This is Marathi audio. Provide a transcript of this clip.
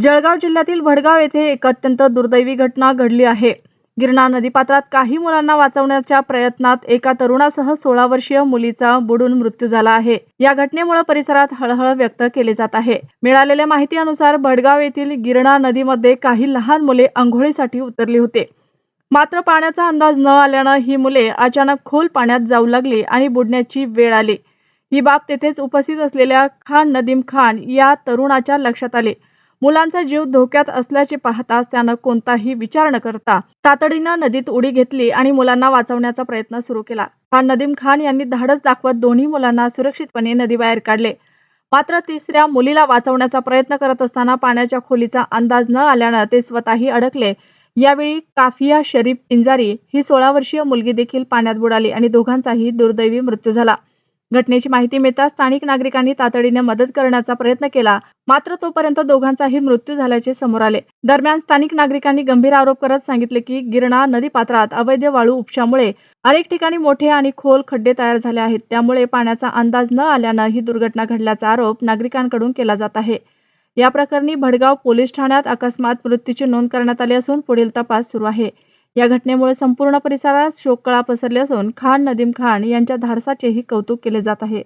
जळगाव जिल्ह्यातील भडगाव येथे एक अत्यंत दुर्दैवी घटना घडली आहे। गिरणा नदीपात्रात काही मुलांना वाचवण्याच्या प्रयत्नात एका तरुणासह 16 वर्षीय मुलीचा बुडून मृत्यू झाला आहे। या घटनेमुळे परिसरात हळहळ व्यक्त केली जात आहे। मिळालेल्या माहितीनुसार भडगाव येथील गिरणा नदीमध्ये काही लहान मुले अंघोळीसाठी उतरली होते। मात्र पाण्याचा अंदाज न आल्याने ही मुले अचानक खोल पाण्यात जाऊ लागली आणि बुडण्याची वेळ आली। ही बाब तेथेच उपस्थित असलेल्या खान नदीम खान या तरुणाच्या लक्षात आली। मुलांचा जीव धोक्यात असल्याचे पाहताच त्यानं कोणताही विचार न करता तातडीनं नदीत उडी घेतली आणि मुलांना वाचवण्याचा प्रयत्न सुरू केला। खान नदीम खान यांनी धाडस दाखवत दोन्ही मुलांना सुरक्षितपणे नदीबाहेर काढले। मात्र तिसऱ्या मुलीला वाचवण्याचा प्रयत्न करत असताना पाण्याच्या खोलीचा अंदाज न आल्यानं ते स्वतःही अडकले। यावेळी काफिया शरीफ इंजारी ही 16 वर्षीय मुलगी देखील पाण्यात बुडाली आणि दोघांचाही दुर्दैवी मृत्यू झाला। घटनेची माहिती मिळताच स्थानिक नागरिकांनी तातडीने मदत करण्याचा प्रयत्न केला, मात्र तोपर्यंत दोघांचाही मृत्यू झाल्याचे समोर आले। दरम्यान स्थानिक नागरिकांनी गंभीर आरोप करत सांगितले की गिरणा नदीपात्रात अवैध वाळू उपशामुळे अनेक ठिकाणी मोठे आणि खोल खड्डे तयार झाले आहेत। त्यामुळे पाण्याचा अंदाज न आल्यानं ही दुर्घटना घडल्याचा आरोप नागरिकांकडून केला जात आहे। या प्रकरणी भडगाव पोलीस ठाण्यात अकस्मात मृत्यूची नोंद करण्यात आली असून पुढील तपास सुरू आहे। या घटनेमुळे संपूर्ण परिसरात शोककळा पसरली असून खान नदीम खान यांच्या धाडसाचेही कौतुक केले जात आहे।